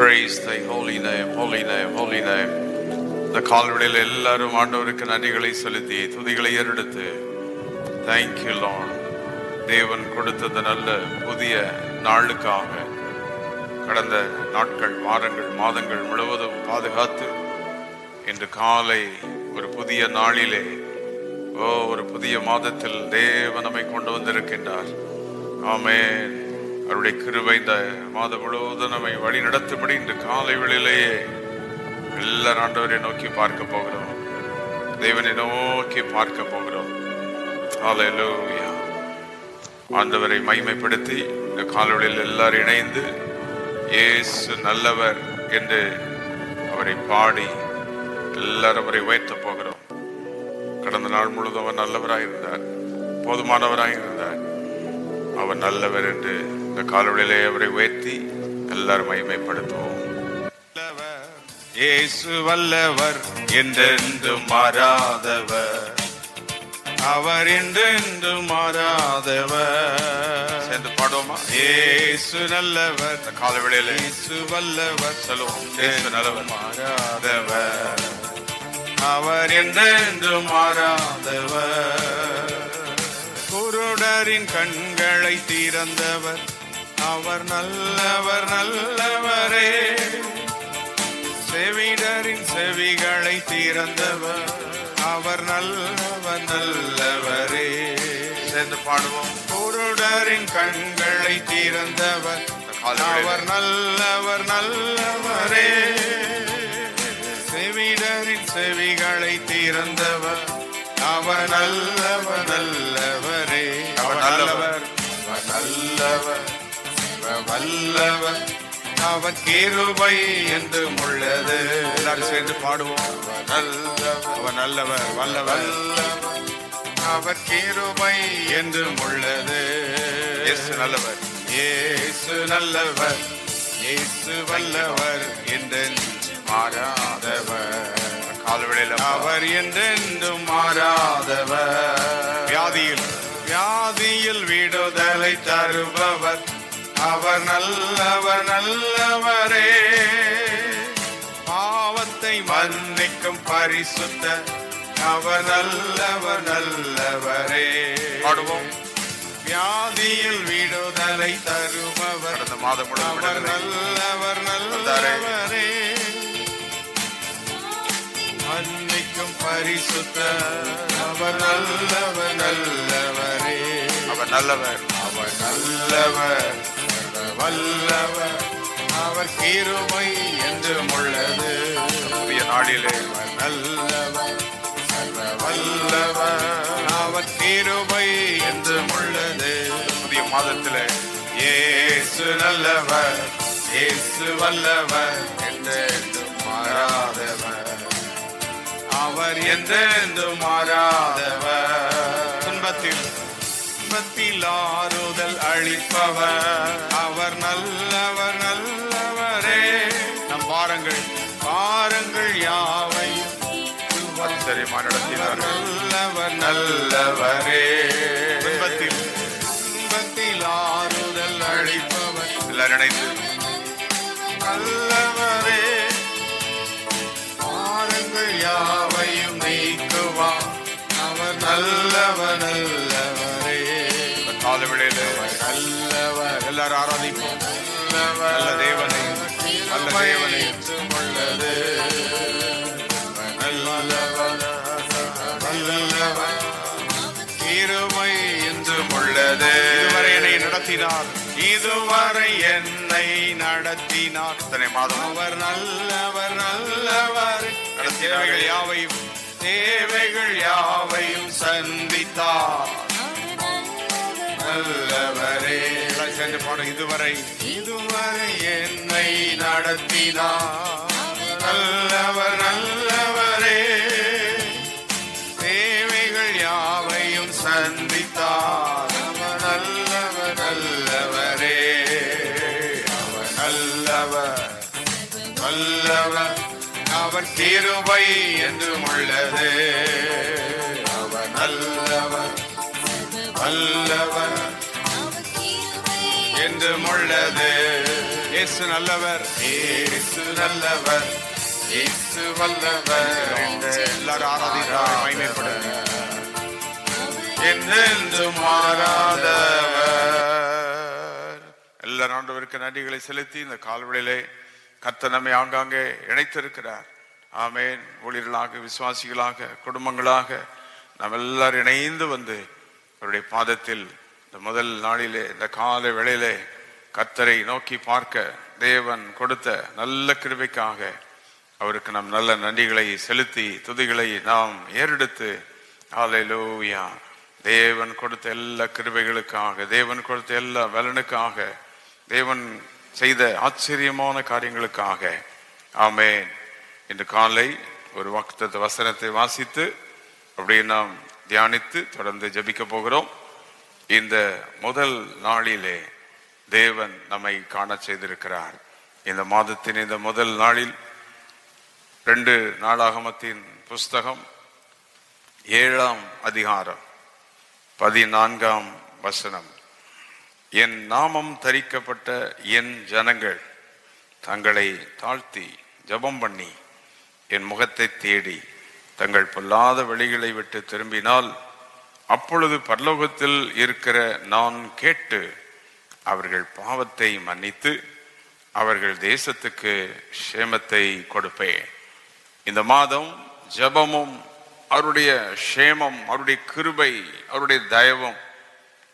Praise thy holy name, holy name, holy name. இந்த கால்வெளியில் எல்லாரும் ஆண்டவருக்கு நன்றிகளை செலுத்தி துதிகளை ஏறெடுத்து Thank you Lord. தேவன் கொடுத்தது நல்ல புதிய நாளுக்காக கடந்த நாட்கள், வாரங்கள், மாதங்கள் முழுவதும் பாதுகாத்து இன்று காலை ஒரு புதிய நாளிலே ஒரு புதிய மாதத்தில் தேவன் நம்மை கொண்டு வந்திருக்கின்றார். ஆமென். அவருடைய கிருபை இந்த மாதம் முழுவதும் நம்மை வழி நடத்தும்படி இன்று காலை வேளையிலேயே எல்லாரும் ஆண்டவரை நோக்கி பார்க்க போகிறோம். தேவனை நோக்கி பார்க்க போகிறோம். ஹல்லேலூயா. ஆண்டவரை மகிமைப்படுத்தி இந்த காலையில் எல்லாரும் இணைந்து இயேசு நல்லவர் என்று அவரை பாடி எல்லாரும் அவரை உயர்த்த போகிறோம். கடந்த நாள் முழுவதும் அவர் நல்லவராக இருந்தார், போதுமானவராக இருந்தார். அவர் நல்லவர் என்று இந்த காலையிலே அவரை உயர்த்தி எல்லாரும் மகிமைப்படுத்துவோம். இயேசு வல்லவர், என்றென்றும் மாறாதவர், அவர் என்றென்றும் மாறாதவர். சேர்ந்து பாடுவோமா? இயேசு நல்லவர், இந்த காலையிலே இயேசு வல்லவர், சொல்லுவோம். இயேசு நல்லவர், மாறாதவர், அவர் என்றென்றும் மாறாதவர். குருடரின் கண்களை திறந்தவர், அவர் நல்லவர், நல்லவரே. செவிடரின் செவிகளை திறந்தவர், அவர் நல்லவர், நல்லவரே. சேர்ந்து பாடுவோம். குருடரின் கண்களை திறந்தவர், அவர் நல்லவர், நல்லவரே. செவிடரின் செவிகளை திறந்தவர், அவர் நல்லவர், நல்லவரே. அவர் நல்லவர், நல்லவர், வல்லவர், அவர் கிருபை என்று உள்ளது. எல்லாரும் சேர்ந்து பாடுவோம். அவர் நல்லவர், வல்லவர், அவர் கிருபை என்று உள்ளது. இயேசு நல்லவர், இயேசு நல்லவர், இயேசு வல்லவர், என்றென்றும் மாறாதவர். கால்வெளியில் அவர் என்றென்றும் மாறாதவர். வியாதியில் விடுதலை தருபவர், அவர் நல்லவர், நல்லவரே. பாவத்தை மன்னிக்கும் பரிசுத்த, அவர் நல்லவர், நல்லவரே. பாடுவோம். வியாதியில் விடுதலை தருபவர், அந்த மாதம் அவர் நல்லவர், நல்லவரே. மன்னிக்கும் பரிசுத்த, அவர் நல்லவர், நல்லவரே. அவர் நல்லவர், அவர் நல்லவர், வல்லவர், அவர் கிருபை என்றும் உள்ளது. புதிய நாளிலே அவர் நல்லவர், வல்லவர், அவர் கிருபை என்றும் உள்ளது. புதிய மாதத்திலே இயேசு நல்லவர், இயேசு வல்லவர், என்றென்றும் மாறாதவர், அவர் என்றென்றும் மாறாதவர். துன்பத்தில் ஆறுதல் அளிப்பவர், அவர் நல்லவர், நல்லவரே. நம் பாரங்கள் யாவையும் ஆச்சரியமாக நடத்தினார். நல்லவர், நல்லவரே. துன்பத்தில் ஆறுதல் அளிப்பவர், எல்லாரும் இணைந்து நல்லவரே. பாரங்கள் யாவையும் நீக்குவார், அவர் நல்லவர், நல்லவரே. காலவெளியிலே நல்லவர், எல்லாரும் ஆராதிப்போம். நல்ல தேவனை, நல்ல தேவனை உள்ளது. நல்லவர், நல்லவர், கிருபை என்றும் உள்ளது. இதுவரை என்னை நடத்தினார், இதுவரை என்னை நடத்தினார். இத்தனை மாதம் அவர் நல்லவர், நல்லவர். தேவைகள் யாவையும் சந்தித்தார், நல்லவரே. சென்று பாடு. இதுவரை என்னை நடத்தினார், நல்லவர், நல்லவரே. தேவைகள் யாவையும் சந்தித்தார், அவர் நல்லவர், நல்லவரே. அவர் நல்லவர், வல்லவர், அவர் கிருபை என்றும் உள்ளது. அவர் நல்லவர், வல்லவர், என்றும் உள்ளது. இயேசு நல்லவர், இயேசு நல்லவர், இயேசு வல்லவர். எல்லாரும் ஆராதிக்கிறார், மகிமைப்படுங்க. என்றென்றும் மாறாதவர். எல்லாரும் ஆண்டவருக்கு நன்றிகளை செலுத்தி இந்த கால்வெளியிலே கர்த்தர் நம்மை ஆங்காங்கே இணைத்திருக்கிறார். ஆமேன். ஊழியர்களாக, விசுவாசிகளாக, குடும்பங்களாக நாம் எல்லாரும் இணைந்து வந்து அவருடைய பாதத்தில் இந்த முதல் நாளிலே, இந்த கால வேளையிலே கர்த்தரை நோக்கி பார்க்க தேவன் கொடுத்த நல்ல கிருபைக்காக அவருக்கு நாம் நல்ல நன்றிகளை செலுத்தி துதிகளை நாம் ஏறெடுத்து ஹல்லேலூயா, தேவன் கொடுத்த எல்லா கிருபைகளுக்காக, தேவன் கொடுத்த எல்லா பலனுக்காக, தேவன் செய்த ஆச்சரியமான காரியங்களுக்காக ஆமேன். இன்று காலை ஒரு வாக்குத்தத்த வசனத்தை வாசித்து அப்படியே நாம் தியானித்து தொடர்ந்து ஜெபிக்க போகிறோம். இந்த முதல் நாளிலே தேவன் நம்மை காண செய்திருக்கிறார். இந்த மாதத்தின் இந்த முதல் நாளில் 2 நாளாகமத்தின் புஸ்தகம் 7ஆம் அதிகாரம் 14ஆம் வசனம். என் நாமம் தரிக்கப்பட்ட என் ஜனங்கள் தங்களை தாழ்த்தி ஜெபம் பண்ணி என் முகத்தை தேடி தங்கள் பொல்லாத வழிகளை விட்டு திரும்பினால் அப்பொழுது பரலோகத்தில் இருக்கிற நான் கேட்டு அவர்கள் பாவத்தை மன்னித்து அவர்கள் தேசத்துக்கு க்ஷேமத்தை கொடுப்பேன். இந்த மாதம் ஜெபமும் அவருடைய க்ஷேமம், அவருடைய கிருபை, அவருடைய தயவும்,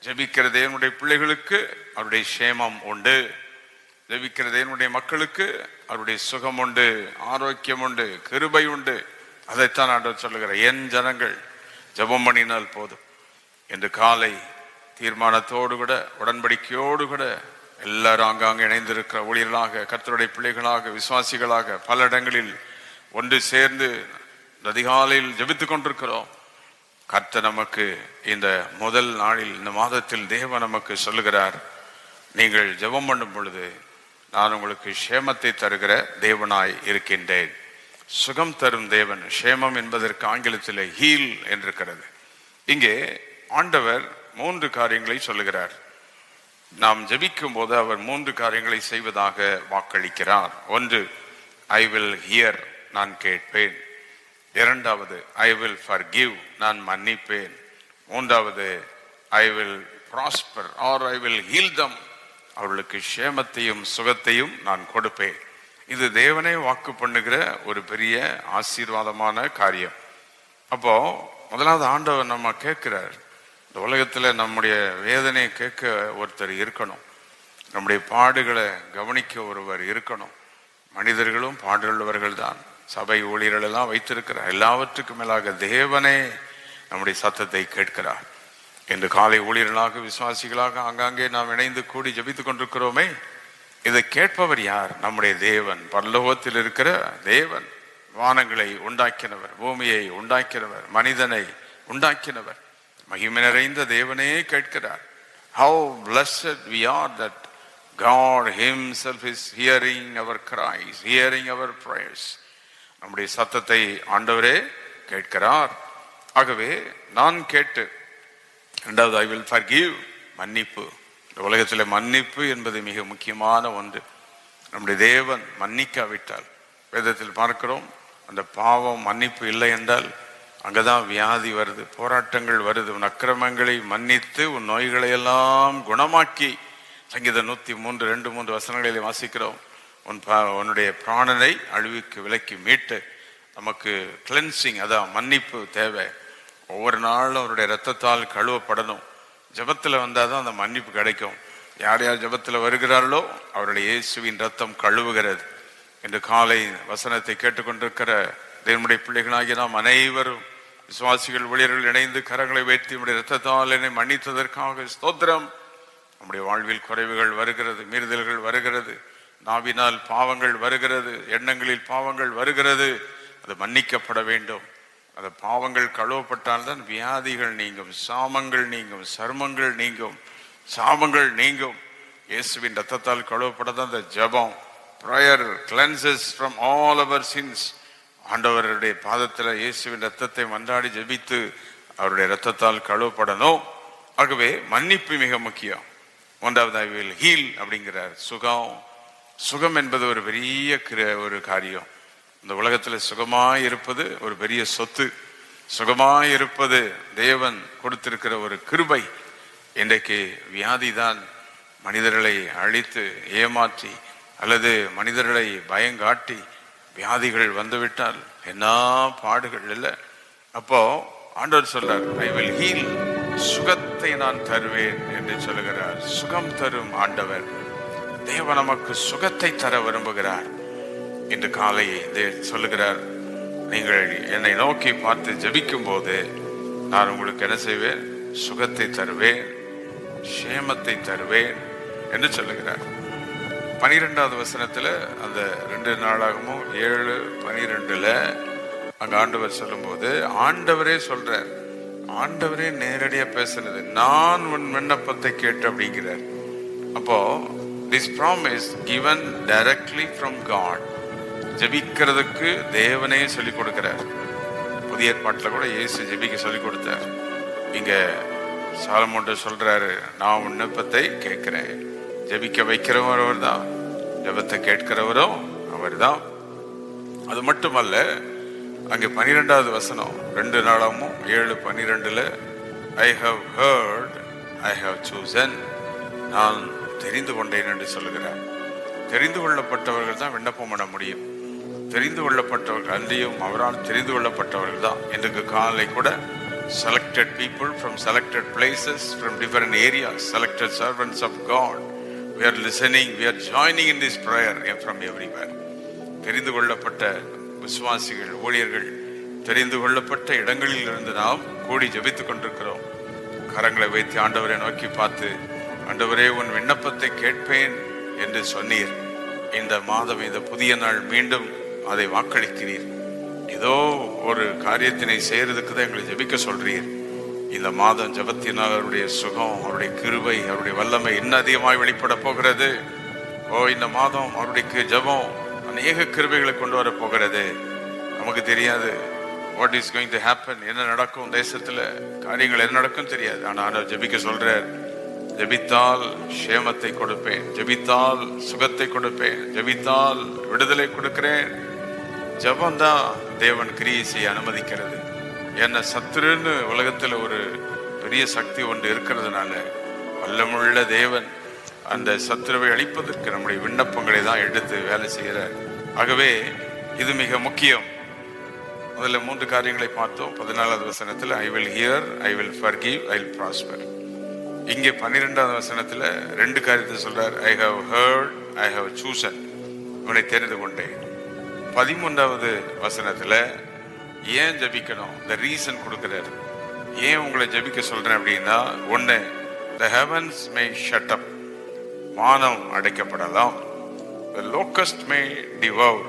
ஜெபிக்கிற தேவனுடைய பிள்ளைகளுக்கு அவருடைய க்ஷேமம் உண்டு, ஜெபிக்கிற தேவனுடைய மக்களுக்கு அவருடைய சுகம் உண்டு, ஆரோக்கியம் உண்டு, கிருபை உண்டு. அதைத்தான் ஆண்டவர் சொல்லுகிறார், என் ஜனங்கள் ஜெபம் பண்ணினால் போதும் என்று காலை தீர்மானத்தோடு கூட உடன்படிக்கையோடு கூட எல்லாரும் ஆங்காங்கே இணைந்திருக்கிற ஊழியர்களாக, கர்த்தருடைய பிள்ளைகளாக, விசுவாசிகளாக பல இடங்களில் ஒன்று சேர்ந்து அதிகாலையில் ஜெபித்துக் கொண்டிருக்கிறோம். கர்த்தர் நமக்கு இந்த முதல் நாளில், இந்த மாதத்தில் தேவன் நமக்கு சொல்லுகிறார், நீங்கள் ஜெபம் பண்ணும் பொழுது நான் உங்களுக்கு க்ஷேமத்தை தருகிற தேவனாய் இருக்கின்றேன். சுகம் தரும் தேவன். க்ஷேமம் என்பதற்கு ஆங்கிலத்தில் ஹீல் என்றிருக்கிறது. இங்கே ஆண்டவர் 3 காரியங்களை சொல்லுகிறார். நாம் ஜெபிக்கும் போது அவர் 3 காரியங்களை செய்வதாக வாக்களிக்கிறார். ஒன்று, ஐ வில் ஹியர், நான் கேட்பேன். இரண்டாவது, ஐ வில் ஃபர்கிவ், நான் மன்னிப்பேன். மூன்றாவது, I will prosper or I will heal them, அவர்களுக்கு க்ஷேமத்தையும் சுகத்தையும் நான் கொடுப்பேன். இது தேவனே வாக்கு பண்ணுகிற ஒரு பெரிய ஆசீர்வாதமான காரியம். அப்போ முதலாவது ஆண்டவர் நம்ம கேட்கிறார், இந்த உலகத்துல நம்முடைய வேதனையை கேட்க ஒருத்தர் இருக்கணும், நம்முடைய பாடுகளை கவனிக்க ஒருவர் இருக்கணும். மனிதர்களும் பாடுள்ளவர்கள் தான், சபை ஊழியர்கள் எல்லாம் வைத்திருக்கிறார். எல்லாவற்றுக்கும் மேலாக தேவனே நம்முடைய சத்தத்தை கேட்கிறார். இன்று காலை ஊழியர்களாக, விசுவாசிகளாக ஆங்காங்கே நாம் இணைந்து கூடி ஜெபித்துக் கொண்டிருக்கிறோமே, இதை கேட்பவர் யார்? நம்முடைய தேவன், பரலோகத்தில் இருக்கிற தேவன், வானங்களை உண்டாக்கினவர், பூமியை உண்டாக்கினவர், மனிதனை உண்டாக்கினவர், மகிமை நிறைந்த தேவனே கேட்கிறார். How blessed we are that God himself is hearing our cries, hearing our prayers. நம்முடைய சத்தத்தை ஆண்டவரே கேட்கிறார். ஆகவே நான் கேட்டு, இரண்டாவது ஐ வில் ஃபர்கிவ், மன்னிப்பு. இந்த உலகத்தில் மன்னிப்பு என்பது மிக முக்கியமான ஒன்று. நம்முடைய தேவன் மன்னிக்காவிட்டால், வேதத்தில் பார்க்கிறோம், அந்த பாவம் மன்னிப்பு இல்லை என்றால் அங்கதான் வியாதி வருது, போராட்டங்கள் வருது. உன் அக்கிரமங்களை மன்னித்து உன் நோய்களை எல்லாம் குணமாக்கி, சங்கீதம் 103:2-3 வசனங்களிலே வாசிக்கிறோம், உன்னுடைய பிராணனை அழிவுக்கு விலக்கி மீட்டு நமக்கு கிளென்சிங், அதான் மன்னிப்பு தேவை. ஒவ்வொரு நாளும் அவருடைய இரத்தத்தால் கழுவப்படணும். ஜபத்தில் வந்தாதான் அந்த மன்னிப்பு கிடைக்கும். யார் யார் ஜபத்தில் வருகிறார்களோ அவருடைய இயேசுவின் ரத்தம் கழுவுகிறது. இன்று காலை வசனத்தை கேட்டுக்கொண்டிருக்கிற தேவனுடைய பிள்ளைகளாகிய நாம் அனைவரும், விசுவாசிகள் ஊழியர்கள் இணைந்து கரங்களை வைத்து நம்முடைய இரத்தத்தால் என்னை மன்னித்ததற்காக ஸ்தோத்திரம். நம்முடைய வாழ்வில் குறைவுகள் வருகிறது, மீறுதல்கள் வருகிறது, நாவினால் பாவங்கள் வருகிறது, எண்ணங்களில் பாவங்கள் வருகிறது. அது மன்னிக்கப்பட வேண்டும். அந்த பாவங்கள் கழுவப்பட்டால்தான் வியாதிகள் நீங்கும், சாமங்கள் நீங்கும், சர்மங்கள் நீங்கும், சாபங்கள் நீங்கும். இயேசுவின் ரத்தத்தால் கழுவப்படதான் அந்த ஜெபம். prayer cleanses from all our sins. ஆண்டவருடைய பாதத்தில் இயேசுவின் ரத்தத்தை மன்றாடி ஜெபித்து அவருடைய ரத்தத்தால் கழுவப்படணும். ஆகவே மன்னிப்பு மிக முக்கியம். 1வது ஐ வில் ஹீல் அப்படிங்கிறார். சுகம், சுகம் என்பது ஒரு பெரிய ஒரு காரியம். இந்த உலகத்துல சுகமாய் இருப்பது ஒரு பெரிய சொத்து. சுகமாய் இருப்பது தேவன் கொடுத்திருக்கிற ஒரு கிருபை. இன்றைக்கு வியாதிதான் மனிதர்களை அழித்து ஏமாற்றி அல்லது மனிதர்களை பயங்காட்டி வியாதிகள் வந்துவிட்டால் என்ன பாடுகள் இல்லை. அப்போ ஆண்டவர் சொல்றார், ஐ வில் ஹீல், சுகத்தை நான் தருவேன் என்று சொல்லுகிறார். சுகம் தரும் ஆண்டவர் தேவன் நமக்கு சுகத்தை தர விரும்புகிறார். இன்று காலை சொல்லுகிறார், நீங்கள் என்னை நோக்கி பார்த்து ஜெபிக்கும் போது நான் உங்களுக்கு என்ன செய்வேன்? சுகத்தை தருவேன், சேமத்தை தருவேன் என்று சொல்லுகிறார். 12வது வசனத்துல அந்த 2 நாளாகவும் 7:12 அங்க ஆண்டவர் சொல்லும் போது ஆண்டவரே சொல்றார். ஆண்டவரே நேரடியா பேசுறது, நான் உன் விண்ணப்பத்தை கேட்டு அப்படிங்கிறார். அப்போ this promise given directly from God, ஜெபிக்கிறதுக்கு தேவனே சொல்லிக் கொடுக்கிறார். புதிய ஏற்பாட்டில் கூட இயேசு ஜெபிக்க சொல்லிக் கொடுத்தார். இங்க சாலமோன் சொல்றாரு, நான் விண்ணப்பத்தை கேட்கிறேன். ஜெபிக்க வைக்கிறவர் அவர் தான், ஜெபத்தை கேட்கிறவரும் அவர் தான். அது மட்டுமல்ல, அங்கே 12வது வசனம் 2 நாளாகவும் 7:12 I have heard, I have chosen, நான் தெரிந்து கொண்டேன் என்று சொல்லுகிறார். தெரிந்து கொள்ளப்பட்டவர்கள் தான் விண்ணப்பம் பண்ண முடியும். தெரிந்து கொள்ளப்பட்டவர்கள் அன்றியும் அவரால் தெரிந்து கொள்ளப்பட்டவர்கள் தான். இன்றைக்கு காலை கூட selected people from selected places, from different areas, selected servants of God, we are listening, we are joining in this prayer from everywhere. தெரிந்து கொள்ளப்பட்ட விசுவாசிகள், ஊழியர்கள், தெரிந்து கொள்ளப்பட்ட இடங்களில் இருந்து நாம் கூடி ஜெபித்துக் கொண்டிருக்கிறோம். கரங்களை வைத்து ஆண்டவரை நோக்கி பார்த்து, ஆண்டவரே உன் விண்ணப்பத்தை கேட்பேன் என்று சொன்னீர். இந்த மாதம், இந்த புதிய நாள் மீண்டும் அதை வாக்களிக்கிறீர். ஏதோ ஒரு காரியத்தினை செய்யறதுக்கு தான் எங்களை ஜெபிக்க சொல்றீர். இந்த மாதம் ஜெபத்தினால் அவருடைய சுகம், அவருடைய கிருபை, அவருடைய வல்லமை இன்னும் அதிகமாய் வெளிப்பட போகிறது. இந்த மாதம் அவருடைய ஜெபம் அநேக கிருபைகளை கொண்டு வர போகிறது. நமக்கு தெரியாது what is going to happen, என்ன நடக்கும் தேசத்துல, காரியங்கள் என்ன நடக்கும் தெரியாது. ஆனால் ஜெபிக்க சொல்றார், ஜெபித்தால் சேமத்தை கொடுப்பேன், ஜெபித்தால் சுகத்தை கொடுப்பேன், ஜெபித்தால் விடுதலை கொடுக்கிறேன். ஜெபம்தான் தேவன் கிரியை செய்ய அனுமதிக்கிறது. என்ன சத்துருன்னு உலகத்துல ஒரு பெரிய சக்தி ஒன்று இருக்கிறதுனால வல்லமுள்ள தேவன் அந்த சத்துருவை அழிப்பதற்கு நம்முடைய விண்ணப்பங்களை தான் எடுத்து வேலை செய்கிறார். ஆகவே இது மிக முக்கியம். முதல்ல 3 காரியங்களை பார்த்தோம். 14வது வசனத்துல I will hear, I will forgive, I will prosper. இங்கே 12வது வசனத்துல 2 காரியத்தை சொல்றார். I have heard, I have chosen, இவனை தெரிந்து கொண்டேன். 13வது வசனத்துல ஏன் ஜபிக்கணும், the ரீசன் கொடுக்கிறார். ஏன் உங்களை ஜபிக்க சொல்றேன் அப்படின்னா, 1, the heavens may shut up, வானம் அடைக்கப்படலாம். the locust may devour,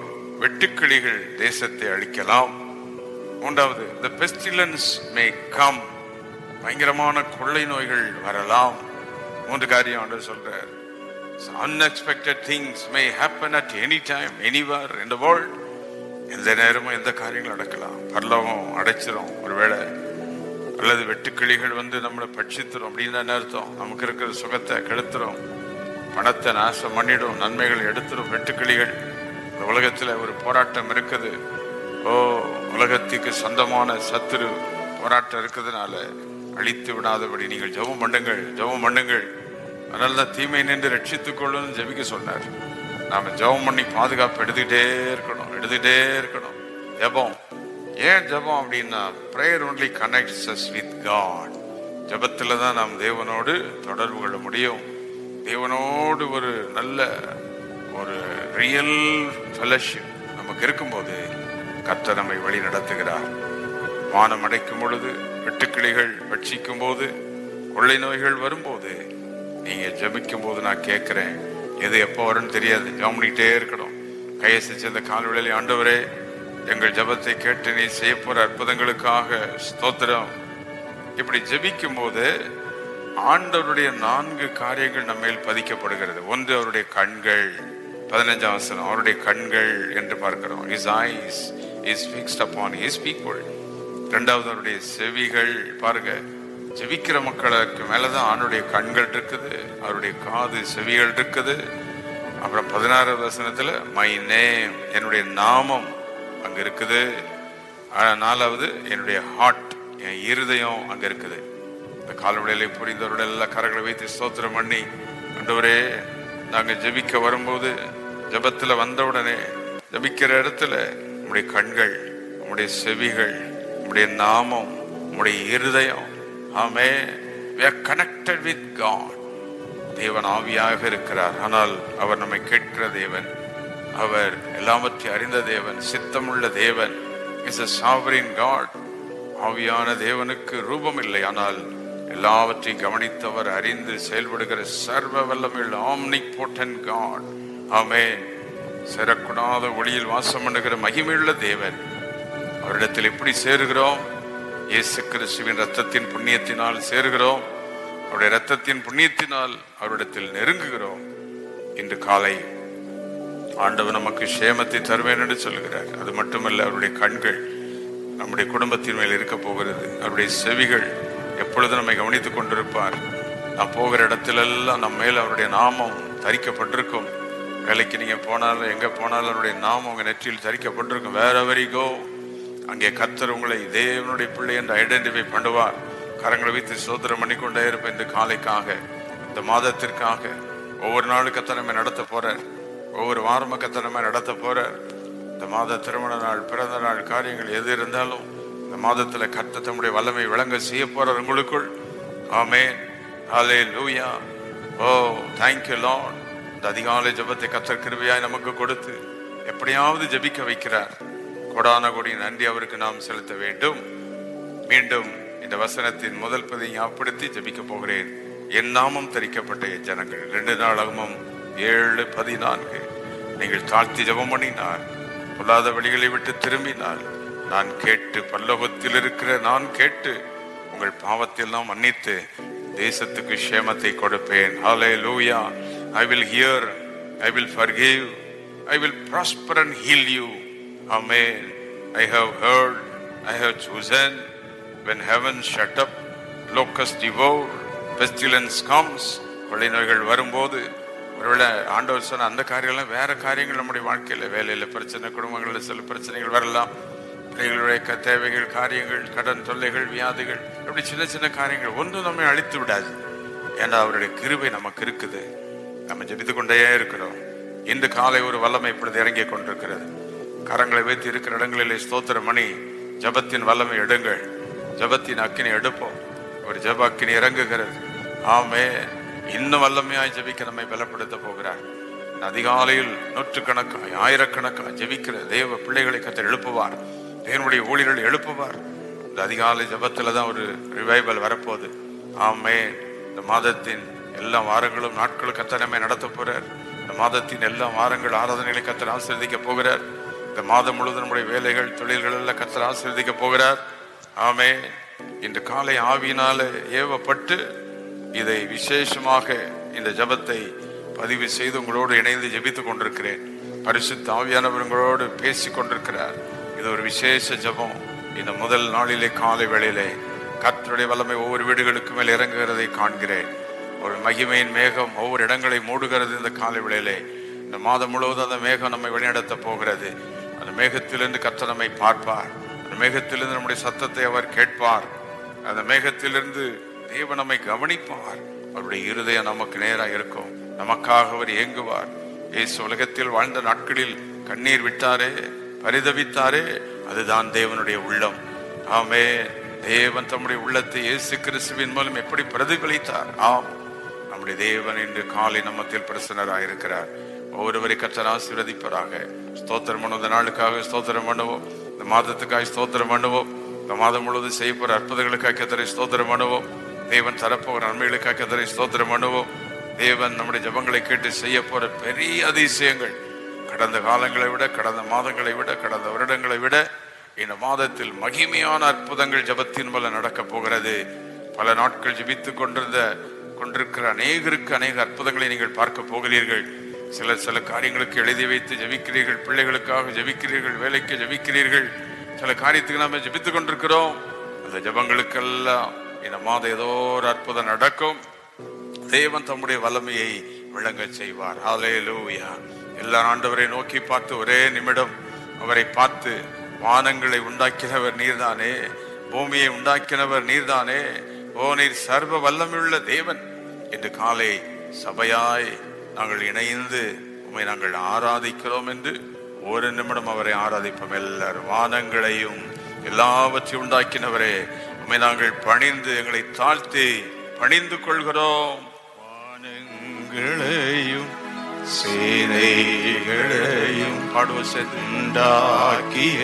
வெட்டுக்கிளிகள் தேசத்தை அழிக்கலாம். 3வது, the pestilence may come, பயங்கரமான கொள்ளை நோய்கள் வரலாம். 3 காரியம் ஆண்டவர் சொல்றார். unexpected things may happen at any time, anywhere in the world. எந்த நேரமும் எந்த காரியங்கள் நடக்கலாம். பரலோகம் அடைச்சிரும் ஒருவேளை, அல்லது வெட்டுக்கிளிகள் வந்து நம்மளை பட்சித்துரும். அப்படின்னு என்ன அர்த்தம்? நமக்கு இருக்கிற சுகத்தை கெடுத்துரும், பணத்தை நாசம் பண்ணிடும், நன்மைகள் எடுத்துரும் வெட்டுக்கிளிகள். இந்த உலகத்துல ஒரு போராட்டம் இருக்குது. உலகத்துக்கு சொந்தமான சத்துரு போராட்டம் இருக்கிறதுனால அழித்து விடாதபடி நீங்கள் ஜெபம் பண்ணுங்கள், ஜெபம் பண்ணுங்கள். அதனாலதான் தீமை நின்று ரட்சித்துக் கொள்ளும் ஜெபிக்க சொன்னார். நாம ஜெபம் பண்ணி பாதுகாப்பு எடுத்துக்கிட்டே இருக்கணும். ஜெபம் ஏன் ஜெபம் அப்படின்னா, prayer only connects us with God. ஜெபத்துல தான் நாம் தேவனோடு தொடர்பு கொள்ள முடியும். தேவனோடு ஒரு நல்ல ஒரு ரியல் ஃபெலோஷிப் நமக்கு இருக்கும்போது கர்த்தர் நம்மை வழி நடத்துகிறார். வானம் அடைக்கும் பொழுது, வெட்டுக்கிளிகள் பட்சிக்கும் போது, கொள்ளை நோய்கள் வரும்போது, நீங்க ஜெபிக்கும் போது நான் கேட்கிறேன். எது எப்போ வரும்னு தெரியாது. ஜெபம் பண்ணிட்டே இருக்கணும். கையசிச்சு அந்த கால்வெளியிலே, ஆண்டவரே எங்கள் ஜெபத்தை கேட்டு நீ செய்ய போற அற்புதங்களுக்காக ஸ்தோத்திரம். இப்படி ஜெபிக்கும் போது ஆண்டவருடைய 4 காரியங்கள் நம்ம மேல் பதிக்கப்படுகிறது. 1, அவருடைய கண்கள். 15ஆம் வசனம், அவருடைய கண்கள் என்று பார்க்கிறோம். His eyes is fixed upon his people. 2வது, அவருடைய செவிகள். பாருங்க, ஜெபிக்கிற மக்களுக்கு மேலதான் அவருடைய கண்கள் இருக்குது, அவருடைய காது செவிகள் இருக்குது. அப்புறம் 16வது வசனத்துல மை நேம், என்னுடைய நாமம் அங்க இருக்குது. 4வது என்னுடைய ஹார்ட், என் இருதயம் அங்க இருக்குது. இந்த கால்வழியிலே புரிந்தவர்கள் எல்லாம் கரங்களை வைத்து ஸ்தோத்திரம் பண்ணி, ஆண்டவரே நாங்க ஜெபிக்க வரும்போது, ஜெபத்துல வந்தவுடனே ஜெபிக்கிற இடத்துல உம்முடைய கண்கள், உம்முடைய செவிகள், உம்முடைய நாமம், உம்முடைய இருதயம், ஆமே, we are connected with God. தேவன் ஆவியாக இருக்கிறார். ஆனால் அவர் நம்மை கேட்கிற தேவன், அவர் எல்லாவற்றையும் அறிந்த தேவன், சித்தமுள்ள தேவன். Is a sovereign God. ஆவியான தேவனுக்கு ரூபம் இல்லை, ஆனால் எல்லாவற்றையும் கவனித்தவர், அறிந்து செயல்படுகிற சர்வ வல்லமையுள்ள omnipotent God. ஆமென். சேரக்கூடாத ஒளியில் வாசம் பண்ணுகிற மகிமையுள்ள தேவன். அவரிடத்தில் எப்படி சேருகிறோம்? இயேசு கிறிஸ்துவின் இரத்தத்தின் புண்ணியத்தினால் சேருகிறோம். அவருடைய இரத்தத்தின் புண்ணியத்தினால் அவரிடத்தில் நெருங்குகிறோம். இன்று காலை ஆண்டவர் நமக்கு சேமத்தை தருவேன் என்று சொல்கிறார். அது மட்டுமல்ல, அவருடைய கண்கள் நம்முடைய குடும்பத்தின் மேல் இருக்க போகிறது. அவருடைய செவிகள் எப்பொழுது நம்மை கவனித்துக் கொண்டிருப்பார். நாம் போகிற இடத்திலெல்லாம் நம்ம மேல் அவருடைய நாமம் தரிக்கப்பட்டிருக்கும். வேலைக்கு நீங்க போனாலும் எங்க போனாலும் அவருடைய நாமம் உங்க நெற்றியில் தரிக்கப்பட்டிருக்கும். wherever you go, அங்கே கர்த்தர் உங்களை தேவனுடைய பிள்ளை என்று ஐடென்டிஃபை பண்ணுவார். கரங்களை வைத்து ஸ்தோத்திரம் பண்ணிக்கொண்டே இருப்பேன். இந்த காலைக்காக, இந்த மாதத்திற்காக, ஒவ்வொரு நாளும் கர்த்தர் நம்மை நடத்த போறார். ஒவ்வொரு வாரமும் கர்த்தர் நம்மை நடத்த போறார். இந்த மாத திருமண நாள், பிறந்த நாள், காரியங்கள் எது இருந்தாலும் இந்த மாதத்துல கர்த்தர் தம்முடைய வல்லமை விளங்க செய்ய போறார் உங்களுக்குள். ஆமென். ஹல்லேலூயா. ஓ, தேங்க் யூ லார்ட். இந்த அதிகாலை ஜெபத்தை கர்த்தர் கிருபையாய் நமக்கு கொடுத்து எப்படியாவது ஜெபிக்க வைக்கிறார். கொடான கொடி நன்றி அவருக்கு நாம் செலுத்த வேண்டும். மீண்டும் இந்த வசனத்தின் முதல் பகுதியை ஞாபகப்படுத்தி ஜெபிக்க போகிறேன். என் நாமம் தரிக்கப்பட்ட ஜனங்கள், 2 நாளாகமம் 7:14. நீங்கள் தாழ்த்தி ஜெபம் பண்ணினார், பொல்லாத வழிகளை விட்டு திரும்பினால், நான் கேட்டு, பரலோகத்தில் இருக்கிற நான் கேட்டு உங்கள் பாவத்தெல்லாம் மன்னித்து தேசத்துக்கு சேமத்தை கொடுப்பேன். ஹல்லேலூயா. I will hear, I will forgive, I will prosper and heal you. Amen. I have heard, I have chosen. When heaven shut up, locusts devour, pestilence comes. கொள்ளை நோய்கள் வரும்போது, ஒருவேளை ஆண்டவர் சொன்ன அந்த காரியங்கள்லாம் வேற காரியங்கள் நம்முடைய வாழ்க்கையில், வேலையில் பிரச்சனை, குடும்பங்களில் சில பிரச்சனைகள் வரலாம், பிள்ளைகளுடைய தேவைகள், காரியங்கள், கடன் தொல்லைகள், வியாதிகள், இப்படி சின்ன சின்ன காரியங்கள் ஒன்றும் நம்மை அழித்து விடாது. ஏன்னா அவருடைய கிருபை நமக்கு இருக்குது. நம்ம ஜெபித்து கொண்டே இருக்கிறோம். இன்று காலை ஒரு வல்லமை இப்பொழுது இறங்கி கொண்டிருக்கிறது. கரங்களை வைத்து இருக்கிற இடங்களிலே ஸ்தோத்திரம் பண்ணி ஜபத்தின் வல்லமை எடுங்கள். ஜபத்தின் அக்கினி எடுப்போம். ஒரு ஜப அக்கினி இறங்குகிறது. ஆமே, இன்னும் வல்லமையாய் ஜெபிக்க நம்மை பலப்படுத்த போகிறார். அதிகாலையில் நூற்றுக்கணக்காய், ஆயிரக்கணக்காய் ஜெபிக்கிற தேவ பிள்ளைகளை கர்த்தர் எழுப்புவார். தேவனுடைய ஊழியர்கள் எழுப்புவார். இந்த அதிகாலை ஜபத்துல தான் ஒரு ரிவைவல் வரப்போகுது. ஆமே, இந்த மாதத்தின் எல்லா வாரங்களும் நாட்களும் கர்த்தர் நம்மை நடத்த போறார். இந்த மாதத்தின் எல்லா வாரங்கள் ஆராதனைகளை கர்த்தர் ஆசீர்வதிக்க போகிறார். இந்த மாதம் முழுவதும் நம்முடைய வேலைகள், தொழில்கள் எல்லாம் கர்த்தர் ஆசீர்வதிக்க போகிறார். ஆமே, இன்று காலை ஆவியினால ஏவப்பட்டு இதை விசேஷமாக இந்த ஜபத்தை பதிவு செய்து உங்களோடு இணைந்து ஜெபித்துக் கொண்டிருக்கிறேன். பரிசுத்த ஆவியானவர் உங்களோடு பேசி கொண்டிருக்கிறார். இது ஒரு விசேஷ ஜபம். இந்த முதல் நாளிலே காலை வேளையிலே கர்த்தருடைய வல்லமை ஒவ்வொரு வீடுகளுக்கு மேல் இறங்குகிறதை காண்கிறேன். ஒரு மகிமையின் மேகம் ஒவ்வொரு இடங்களை மூடுகிறது. இந்த காலை வேளையிலே இந்த மாதம் முழுவதும் அந்த மேகம் நம்மை வழிநடத்த போகிறது. அந்த மேகத்திலிருந்து கர்த்தர் நம்மை பார்ப்பார். அந்த மேகத்திலிருந்து நம்முடைய சத்தத்தை அவர் கேட்பார். அந்த மேகத்திலிருந்து தேவன் நம்மை கவனிப்பார். அவருடைய இருதயம் நமக்கு நேராக இருக்கும். நமக்காக அவர் ஏங்குவார். இயேசு உலகத்தில் வாழ்ந்த நாட்களில் கண்ணீர் விட்டாரே, பரிதவித்தாரே, அதுதான் தேவனுடைய உள்ளம். ஆமே, தேவன் தம்முடைய உள்ளத்தை இயேசு கிறிஸ்துவின் மூலம் எப்படி பிரதிபலித்தார். ஆம், நம்முடைய தேவன் இன்று காலை நம்மத்தில் பிரசன்னராயிருக்கிறார். ஒவ்வொருவரை கர்த்தர் ஆசீர்வதிப்பதாக. ஸ்தோத்திரம் பண்ணுவோம். நாளுக்காக ஸ்தோத்திரம் பண்ணுவோம். இந்த மாதத்துக்காக ஸ்தோத்திரம் பண்ணுவோம். இந்த மாதம் முழுவதும் செய்ய போற அற்புதங்களுக்காக கர்த்தரை ஸ்தோத்திரம் பண்ணுவோம். தேவன் தரப்போகிற நன்மைகளுக்காக கர்த்தரை ஸ்தோத்திரம் பண்ணுவோம். தேவன் நம்முடைய ஜெபங்களை கேட்டு செய்ய போற பெரிய அதிசயங்கள் கடந்த காலங்களை விட, கடந்த மாதங்களை விட, கடந்த வருடங்களை விட இந்த மாதத்தில் மகிமையான அற்புதங்கள் ஜெபத்தின் மூலம் நடக்க போகிறது. பல நாட்கள் ஜெபித்துக் கொண்டிருக்கிற அநேகருக்கு அநேக அற்புதங்களை நீங்கள் பார்க்க போகிறீர்கள். சில காரியங்களுக்கு எழுதி வைத்து ஜெபிக்கிறீர்கள், பிள்ளைகளுக்காக ஜெபிக்கிறீர்கள், வேலைக்கு ஜெபிக்கிறீர்கள், சில காரியத்துக்கு நாம ஜெபித்துக் கொண்டிருக்கிறோம். அந்த ஜெபங்களுக்கெல்லாம் இந்த மாதம் ஏதோ ஒரு அற்புதம் நடக்கும். தேவன் தம்முடைய வல்லமையை விளங்க செய்வார். ஹல்லேலூயா. எல்லா ஆண்டவரை நோக்கி பார்த்து ஒரே நிமிடம் அவரை பார்த்து, வானங்களை உண்டாக்கினவர் நீர்தானே, பூமியை உண்டாக்கினவர் நீர்தானே, ஓ நீர் சர்வ வல்லமையுள்ள தேவன் என்று காலை சபையாய் நாங்கள் இணைந்து உம்மை நாங்கள் ஆராதிக்கிறோம் என்று ஒரு நிமிடம் அவரை ஆராதிப்போம். எல்லாரும் வானங்களையும் எல்லாவற்றையும் உண்டாக்கினவரே, உம்மை நாங்கள் பணிந்து எங்களை தாழ்த்தி பணிந்து கொள்கிறோம். வானங்களையும் சேனைகளையும் உண்டாக்கிய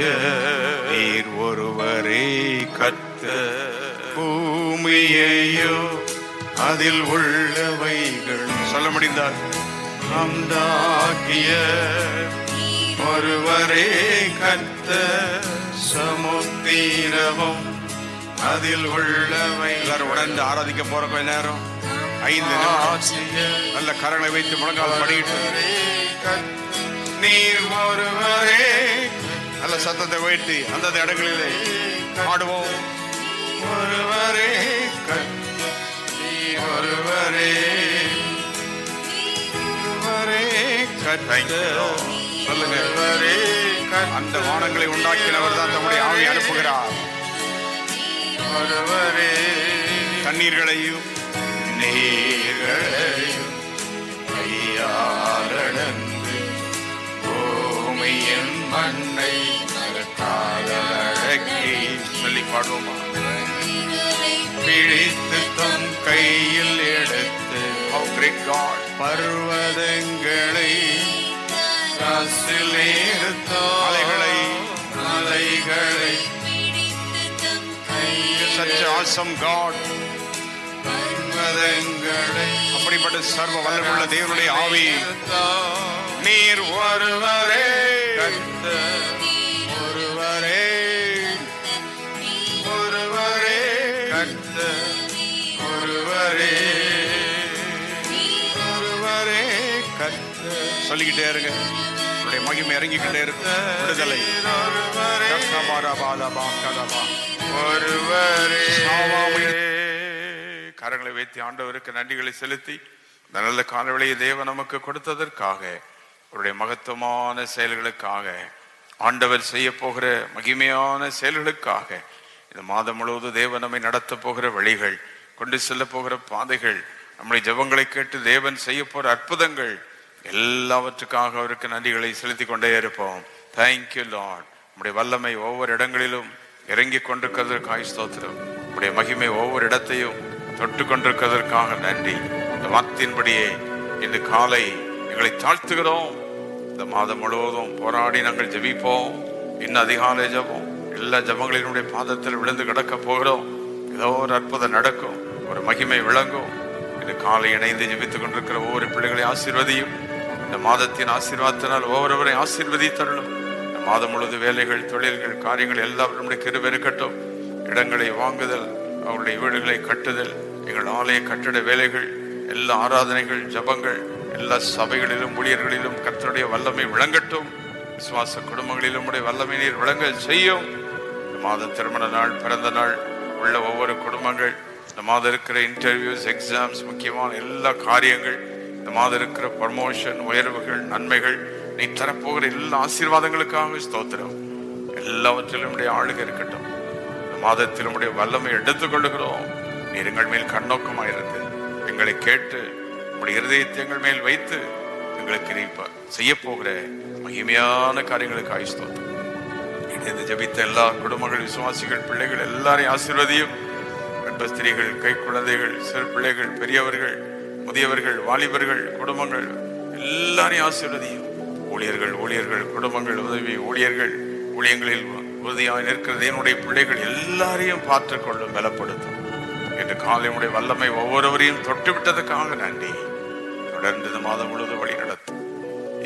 நீர் ஒருவரே கர்த்தர், பூமியையோ அதில் உள்ளவைகள் சொல்ல முடிந்தால் உண்டாக்கிய ஒருவரே கர்த்தர், சமுத்திரமும் அதில் உள்ளவை. எல்லாரும் உடனே ஆராதிக்க போற கொஞ்ச நேரம் 5 நிமிடம் நல்ல கரங்களை வைத்து முழங்கால் படிக்கிட்டு, நீர் ஒருவரே நல்ல சத்தத்தை உயர்த்தி அந்த இடங்களிலே பாடுவோம். ஒருவரே நீர் ஒருவரே சொல்லுங்க. அந்த வானங்களை உண்டாக்கினவர் தான் தம்முடைய ஆவியை அனுப்புகிறார். ஒருவரே தண்ணீர்களையும் நீர்களையும் கையாளந்து பூமியின் மண்ணை அடக்கி சொல்லி பாடுவோமா? பிடித்து தம் கையில் எடுத்து பர்வதங்களை அலைகளை அலைகளை such awesome God. அப்படிப்பட்ட சர்வ வல்லமையுள்ள தேவனுடைய ஆவி நீர் ஒருவரே கர்த்தர், ஒருவரே ஒருவரே கர்த்தர், ஒருவரே ஒருவரே கர்த்தர். சொல்லிக்கிட்டே இருங்க, உங்களுடைய மகிமை இறங்கிக்கிட்டே இருக்கு. விடுதலை கரங்களை வைத்து ஆண்டவருக்கு நன்றிகளை செலுத்தி இந்த நல்ல காலவெளியை தேவன் நமக்கு கொடுத்ததற்காக, அவருடைய மகத்துவமான செயல்களுக்காக, ஆண்டவர் செய்ய போகிற மகிமையான செயல்களுக்காக, இந்த மாதம் முழுவதும் தேவன் நம்மை நடத்த போகிற வழிகள், கொண்டு செல்ல போகிற பாதைகள், நம்முடைய ஜெபங்களை கேட்டு தேவன் செய்ய போகிற அற்புதங்கள் எல்லாவற்றுக்காக அவருக்கு நன்றிகளை செலுத்தி கொண்டே இருப்போம். Thank you Lord. நம்முடைய வல்லமை ஒவ்வொரு இடங்களிலும் இறங்கி கொண்டிருக்கிறதற்காக ஸ்தோத்திரம். நம்முடைய மகிமை ஒவ்வொரு இடத்தையும் தொட்டு கொண்டிருக்கிறதற்காக நன்றி. இந்த வார்த்தையின்படியே இன்று காலை எங்களை தாழ்த்துகிறோம். இந்த மாதம் முழுவதும் போராடி நாங்கள் ஜெபிப்போம். இன்னும் அதிகாலை ஜெபம், எல்லா ஜெபங்களினுடைய பாதத்தில் விழுந்து கிடக்க போகிறோம். ஏதோ ஒரு அற்புதம் நடக்கும், ஒரு மகிமை விளங்கும். இன்று காலை இணைந்து ஜெபித்துக் கொண்டிருக்கிற ஒவ்வொரு பிள்ளைகளை ஆசீர்வதியும். இந்த மாதத்தின் ஆசீர்வாதத்தினால் ஒவ்வொருவரை ஆசீர்வதித்தரணும். இந்த மாதம் முழுவது வேலைகள், தொழில்கள், காரியங்கள் எல்லாம் நம்முடைய கிருபை இருக்கட்டும். இடங்களை வாங்குதல், அவருடைய வீடுகளை கட்டுதல், எங்கள் ஆலய கட்டிட வேலைகள், எல்லா ஆராதனைகள், ஜபங்கள், எல்லா சபைகளிலும் ஊழியர்களிலும் கர்த்தருடைய வல்லமை விளங்கட்டும். விசுவாச குடும்பங்களிலும் உடைய வல்லமை நீர் விளங்க செய்யும். இந்த மாதம் திருமண நாள், பிறந்த நாள் உள்ள ஒவ்வொரு குடும்பங்கள், இந்த மாதம் இருக்கிற இன்டர்வியூஸ், எக்ஸாம்ஸ், முக்கியமான எல்லா காரியங்கள், இந்த மாதம் இருக்கிற ப்ரமோஷன், உயர்வுகள், நன்மைகள், நீ தரப்போகிற எல்லா ஆசீர்வாதங்களுக்காக ஸ்தோத்திரம். எல்லாவற்றிலும் உடைய ஆளுகை இருக்கட்டும். இந்த மாதத்தில் உடைய வல்லமை எடுத்துக் கொள்ளுகிறோம். நீர் எங்கள் மேல் கண்ணோக்கமாயிருந்து எங்களை கேட்டு உடைய இருதயத்தை எங்கள் மேல் வைத்து எங்களுக்கு நீ செய்ய போகிற மகிமையான காரியங்களுக்காக ஸ்தோத்திரம். இணைந்து ஜபித்த எல்லா குடும்பங்கள், விசுவாசிகள், பிள்ளைகள் எல்லாரையும் ஆசீர்வதியும். கர்ப்பஸ்திரீகள், கை குழந்தைகள், சிறு பிள்ளைகள், பெரியவர்கள், முதியவர்கள், வாலிபர்கள், குடும்பங்கள் எல்லாரையும் ஆசீர்வதியும். ஊழியர்கள், குடும்பங்கள், உதவி ஊழியர்கள், ஊழியங்களில் உறுதியாக நிற்கிறது என்னுடைய பிள்ளைகள் எல்லாரையும் பார்த்துக்கொள்ளும், பலப்படுத்தும். என்று காலையுடைய வல்லமை ஒவ்வொருவரையும் தொட்டுவிட்டதுக்காக நன்றி. தொடர்ந்து இந்த மாதம் முழுவதும் வழி நடத்தும்.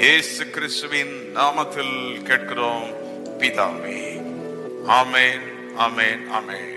இயேசு கிறிஸ்துவின் நாமத்தில் கேட்கிறோம் பிதாவே. ஆமென், ஆமென், ஆமென்.